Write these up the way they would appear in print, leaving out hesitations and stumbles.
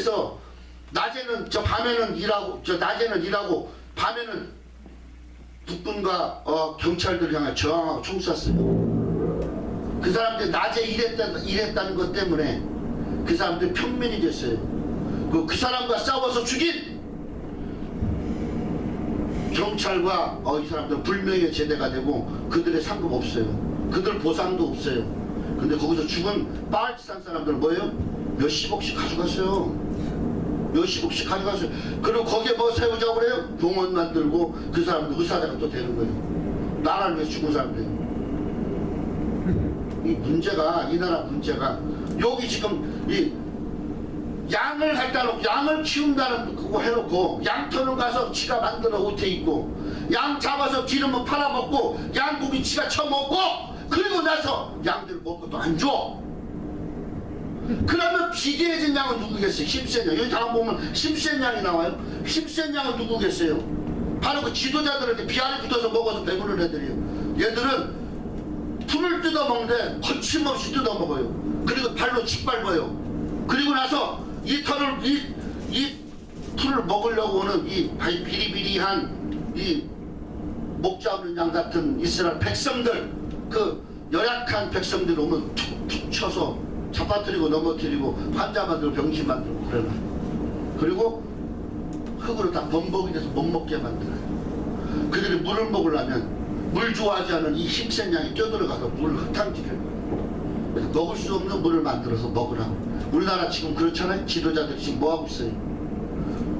그래서 낮에는 밤에는 일하고 낮에는 일하고 밤에는 국군과 경찰들 향해 저항하고 총 쐈어요. 그 사람들이 낮에 일했다는 것 때문에 그 사람들이 평민이 됐어요. 그 사람과 싸워서 죽인 경찰과 이 사람들은 불명예 제대가 되고 그들의 상급 없어요. 그들 보상도 없어요. 근데 거기서 죽은 빨치산 사람들은 뭐예요? 몇십억씩 가져갔어요. 몇십억씩 가져갔어요. 그리고 거기에 뭐 세우자고 그래요? 병원 만들고 그 사람들 의사대가 또 되는 거예요. 나라를 위해서 죽은 사람들. 이 문제가, 이 나라 문제가 여기 지금 이 양을 갖다 놓고 양을 키운다는 그거 해놓고 양터는 가서 지가 만들어 옷에 입고 양 잡아서 기름은 팔아먹고 양고기 지가 처먹고 그리고 나서 양들 먹을 것도 안 줘. 그러면 비대해진 양은 누구겠어요? 힘센 양. 여기 다음 보면 힘센 양이 나와요. 힘센 양은 누구겠어요? 바로 그 지도자들한테 비알이 붙어서 먹어서 배부른 애들이에요. 얘들은 풀을 뜯어먹는데 거침없이 뜯어먹어요. 그리고 발로 짓밟아요. 그리고 나서 이 털을 이 풀을 먹으려고 오는 이 비리비리한 이 목자 없는 양 같은 이스라엘 백성들, 그 열악한 백성들 오면 툭툭 쳐서 잡아뜨리고 넘어뜨리고 환자 만들고 병신 만들고 그러나 그리고 흙으로 다 범벅이 돼서 못 먹게 만들어요. 그들이 물을 먹으려면 물 좋아하지 않은 이 힘센 양이 뛰어들어가서 물을 흙탕지켜요. 먹을 수 없는 물을 만들어서 먹으라고. 우리나라 지금 그렇잖아요. 지도자들 지금 뭐하고 있어요?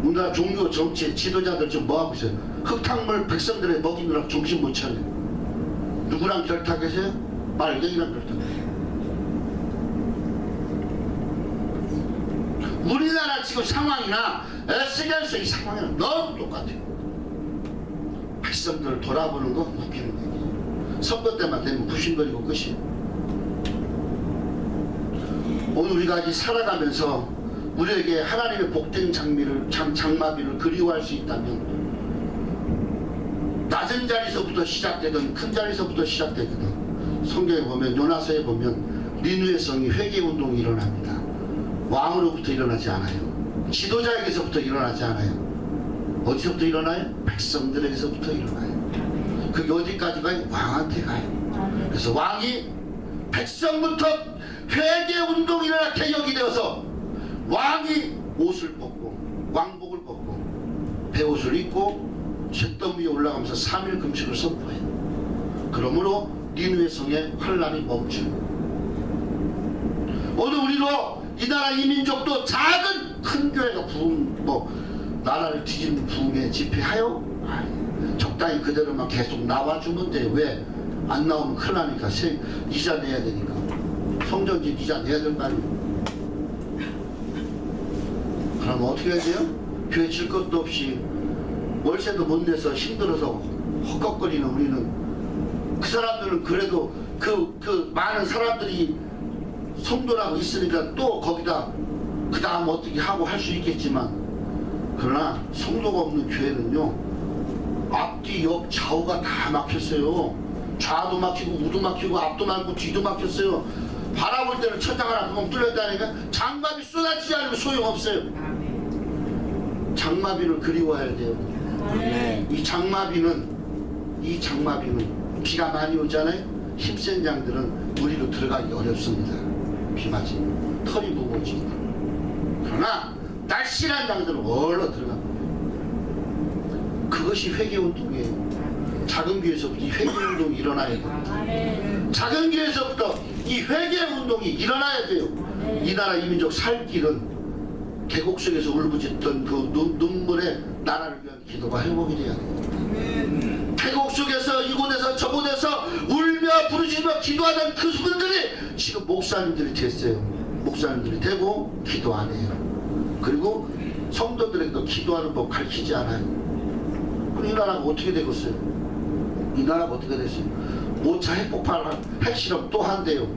우리나라 종교 정치 지도자들 지금 뭐하고 있어요? 흙탕물 백성들의 먹이느라 정신 못 차려요. 누구랑 결탁하세요? 빨갱이랑 결탁하세요. 우리나라 지금 상황이나 에스겔서 이 상황이랑 너무 똑같아요. 백성들을 돌아보는 거 웃기는 거예요. 선거 때만 되면 부신거리고 끝이에요. 오늘 우리가 이 살아가면서 우리에게 하나님의 복된 장마비를 그리워할 수 있다면 낮은 자리에서부터 시작되든 큰 자리에서부터 시작되거든 성경에 보면 요나서에 보면 니느웨 성이 회개운동이 일어납니다. 왕으로부터 일어나지 않아요. 지도자에게서부터 일어나지 않아요. 어디서부터 일어나요? 백성들에게서부터 일어나요. 그게 어디까지 가요? 왕한테 가요. 그래서 왕이 백성부터 회개운동이 일어나 개혁이 되어서 왕이 옷을 벗고 왕복을 벗고 배옷을 입고 잿더미 위에 올라가면서 3일 금식을 선포해요. 그러므로 니느웨 성의 환란이 멈춰요. 오늘 우리로 이 나라 이민족도 작은 큰 교회가 나라를 뒤집는 부흥회 집회하여 적당히 그대로만 계속 나와주면 돼. 왜? 안 나오면 큰일 나니까 이자 내야 되니까. 성전집 이자 내야 될 거 아니에요. 그럼 어떻게 해야 돼요? 교회 질 것도 없이 월세도 못 내서 힘들어서 헛걱거리는 우리는 그 사람들은 그래도 그 많은 사람들이 성도라고 있으니까 또 거기다 그 다음 어떻게 하고 할 수 있겠지만 그러나 성도가 없는 교회는요 앞뒤 옆 좌우가 다 막혔어요. 좌도 막히고 우도 막히고 앞도 막히고 뒤도 막혔어요. 바라볼 때는 천장 하나 구멍 뚫렸다니까 장마비 쏟아지지 않으면 소용없어요. 장마비를 그리워해야 돼요. 이 장마비는 비가 많이 오잖아요. 힘센 양들은 우리로 들어가기 어렵습니다. 비 맞으면 털이 무거워집니다. 그러나 날씬한 양들은 얼른 들어갑니다. 그것이 회개운동이에요. 작은 교회에서부터 이 회개운동이 일어나야 돼요. 작은 교회에서부터 이 회개운동이 일어나야 돼요. 이 나라 이민족 살 길은 계곡 속에서 울부짖던 그 눈물에 나라를 위한 기도가 회복이 돼야 돼요. 계곡 속에서 이곳에서 저곳에서 울며 부르짖며 기도하던 그 분들이 지금 목사님들이 됐어요. 목사님들이 되고 기도 안 해요. 그리고 성도들에게도 기도하는 법 가르치지 않아요. 그럼 이 나라가 어떻게 되겠어요? 이 나라가 어떻게 됐어요? 5차 핵폭발 핵실험 또 한대요.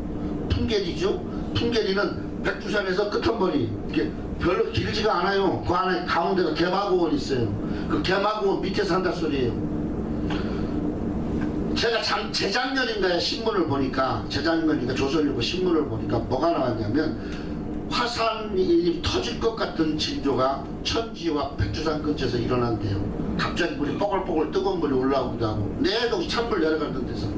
풍계리죠. 풍계리는 백두산에서 끝한머리 이렇게 별로 길지가 않아요. 그 안에 가운데가 개마고원 있어요. 그 개마고원 밑에서 한다 소리예요. 제가 재작년인가에 신문을 보니까 재작년인가 조선일보 신문을 보니까 뭐가 나왔냐면 화산이 터질 것 같은 징조가 천지와 백두산 근처에서 일어난대요. 갑자기 물이 뽀글뽀글 뜨거운 물이 올라오기도 하고 내도 찬물 내려가는 데서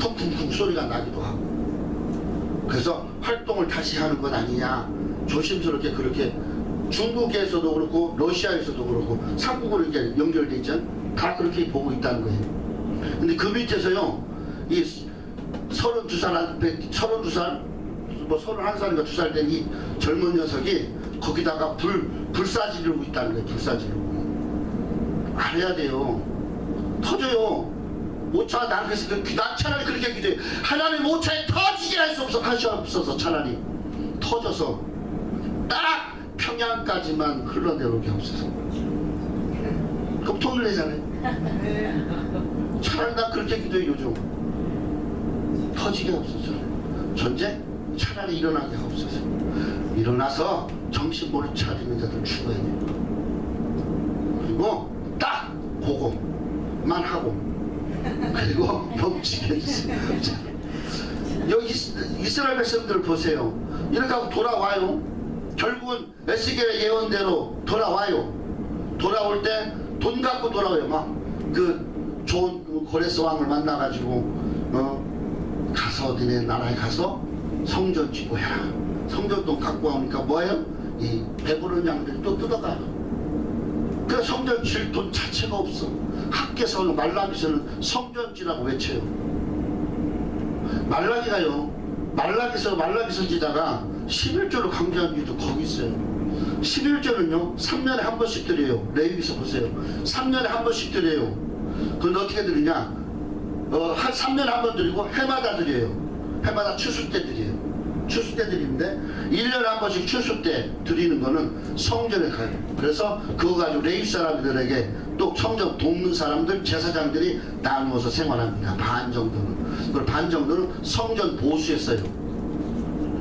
쿵쿵쿵 소리가 나기도 하고, 그래서 활동을 다시 하는 것 아니냐, 조심스럽게 그렇게 중국에서도 그렇고 러시아에서도 그렇고 삼국으로 이렇게 연결돼 있잖아요. 다 그렇게 보고 있다는 거예요. 근데 그 밑에서요, 이 32살 뭐 31살인가 2살 된 이 젊은 녀석이 거기다가 불사지르고 있다는 거예요. 불사지르고. 알아야 돼요. 터져요. 5차, 난 그래서 난 차라리 그렇게 기도해. 하나님 5차에 터지게 할 수 없어서 차라리 터져서 딱 평양까지만 흘러내려오게 없어서. 그럼 돈을 내잖아요. 차라리 난 그렇게 기도해. 요즘 터지게 없어서 전쟁 차라리 일어나게 없어서. 일어나서 정신 못 차리는 자들 죽어야 돼요. 그리고 딱 그거만 하고, 그리고 멈추게 해주세요. 여기 이스라엘 백성들 보세요. 이렇게 하고 돌아와요. 결국은 에스겔의 예언대로 돌아와요. 돌아올 때 돈 갖고 돌아와요. 막 그 좋은 고레스 왕을 만나가지고 가서 너네 나라에 가서 성전 짓고 해라. 성전 돈 갖고 오니까 뭐예요? 이 배부른 양들이 또 뜯어가요. 그래서 성전 질 돈 자체가 없어. 학계서는 말라기서는 성전 지라고 외쳐요. 말라기가요, 말라기서 지다가 11조를 강조한 이유도 거기 있어요. 11조는요 3년에 한 번씩 드려요. 레위기서 보세요. 3년에 한 번씩 드려요. 그건 어떻게 드리냐, 한 3년에 한 번 드리고 해마다 드려요. 해마다 추수 때 드려요. 추수 때 드리는데 1년에 한 번씩 추수 때 드리는 거는 성전에 가요. 그래서 그거 가지고 레위 사람들에게 또 성전 돕는 사람들, 제사장들이 나누어서 생활합니다. 반 정도는. 그리고 반 정도는 성전 보수에 써요.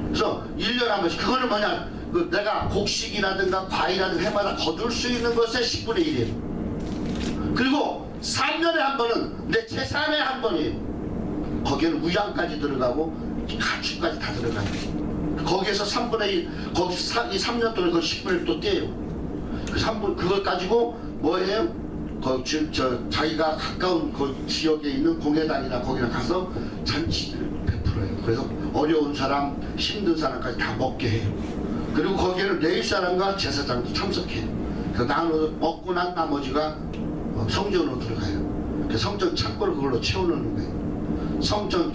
그래서 1년에 한 번씩, 그거는 뭐냐, 내가 곡식이라든가 과일이라든가 해마다 거둘 수 있는 것의 10분의 1이에요. 그리고 3년에 한 번은 내 재산의 한 번이에요. 거기에는 우양까지 들어가고 가축까지 다 들어가요. 거기에서 3분의 1, 거기 이 3년 동안 그 10분의 1 또 떼요. 그 3분, 그걸 가지고 뭐예요? 자기가 가까운 그 지역에 있는 공회당이나 거기나 가서 잔치를 베풀어요. 그래서 어려운 사람, 힘든 사람까지 다 먹게 해요. 그리고 거기에는 레위 사람과 제사장도 참석해요. 그래서 나눠서 먹고 난 나머지가 성전으로 들어가요. 성전 창고를 그걸로 채워놓는 거예요. 성전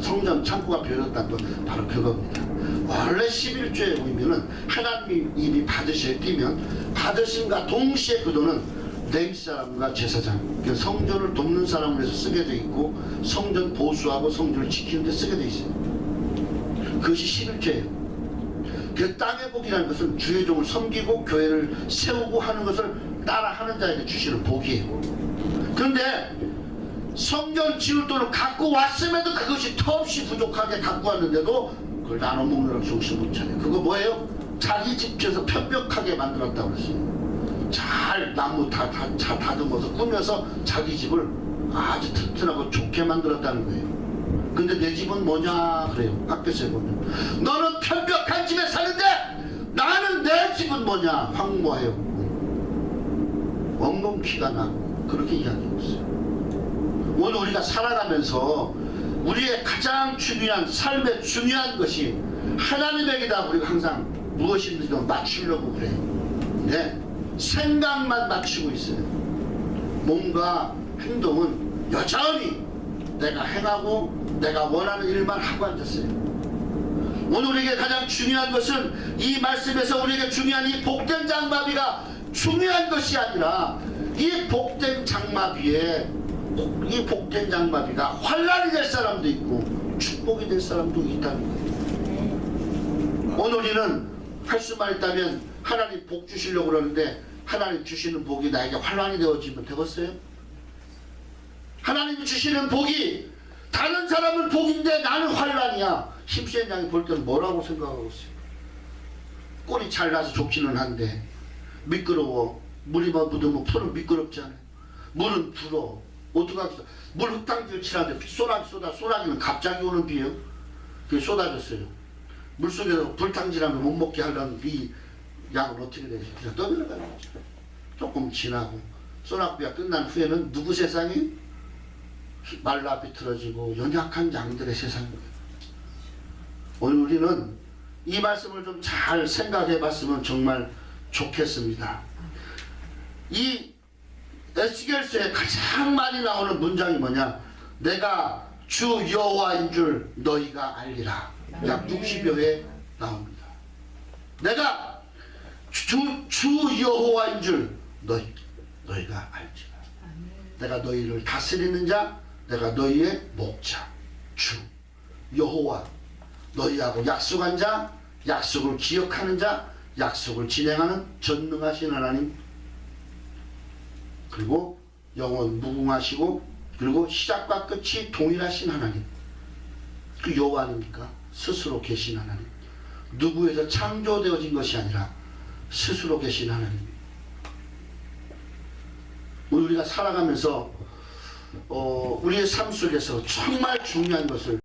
성전 창고가 비어졌다는 건 바로 그겁니다. 원래 11조의 의미는 하나님이 이미 받으면 받으신과 동시에 그 돈은 레위 사람과 제사장, 성전을 돕는 사람을 위해서 쓰게 돼 있고 성전 보수하고 성전을 지키는 데 쓰게 돼 있어요. 그것이 11조예요. 그 땅의 복이라는 것은 주의 종을 섬기고 교회를 세우고 하는 것을 따라하는 자에게 주시는 복이에요. 그런데 성전 지을 돈을 갖고 왔음에도 그것이 턱없이 부족하게 갖고 왔는데도 그걸 나눠 먹느라고 정신 못 차려요. 그거 뭐예요? 자기 집에서 편벽하게 만들었다고 그랬어요. 잘 나무 다 다듬어서 꾸며서 자기 집을 아주 튼튼하고 좋게 만들었다는 거예요. 근데 내 집은 뭐냐 그래요. 학교에서 보면 너는 편벽한 집에 사는데 나는 내 집은 뭐냐, 황무해요. 엉겅퀴가 나고 그렇게 이야기하고 있어요. 오늘 우리가 살아가면서 우리의 가장 중요한, 삶의 중요한 것이 하나님에게다 우리가 항상 무엇인지 맞추려고 그래요. 네, 생각만 맞추고 있어요. 몸과 행동은 여전히 내가 행하고 내가 원하는 일만 하고 앉았어요. 오늘 우리에게 가장 중요한 것은 이 말씀에서 우리에게 중요한 이 복된 장마비가 중요한 것이 아니라 이 복된 장마비가 환란이 될 사람도 있고 축복이 될 사람도 있다는 거예요. 오늘 우리는 할 수만 있다면 하나님 복 주시려고 그러는데 하나님 주시는 복이 나에게 환란이 되어지면 되겠어요? 하나님 주시는 복이 다른 사람은 복인데 나는 환란이야. 심수현 양이 볼 때는 뭐라고 생각하고 있어요? 꼴이 잘 나서 좋기는 한데 미끄러워. 물이 묻으면 풀은 미끄럽잖아요. 물은 불어. 어떡하겠어? 물 흙탕질 치는데 소나기는 갑자기 오는 비예요. 그게 쏟아졌어요. 물속에서 불탕질하면 못 먹게 하려는 이 약은 어떻게 되죠? 그냥 떠내려가는 거죠. 조금 지나고 소낙비가 끝난 후에는 누구 세상이? 말라 비틀어지고 연약한 양들의 세상입니다. 오늘 우리는 이 말씀을 좀 잘 생각해 봤으면 정말 좋겠습니다. 이 에스겔서에 가장 많이 나오는 문장이 뭐냐? 내가 주 여호와인 줄 너희가 알리라. 약 60여 회 나옵니다. 내가 주 여호와인 줄 너희가 알지라. 내가 너희를 다스리는 자, 내가 너희의 목자, 주 여호와, 너희하고 약속한 자, 약속을 기억하는 자, 약속을 진행하는 전능하신 하나님, 그리고 영원 무궁하시고 그리고 시작과 끝이 동일하신 하나님, 그 여호와 아닙니까? 스스로 계신 하나님, 누구에서 창조되어진 것이 아니라 스스로 계신 하나님. 우리가 살아가면서 우리의 삶 속에서 정말 중요한 것을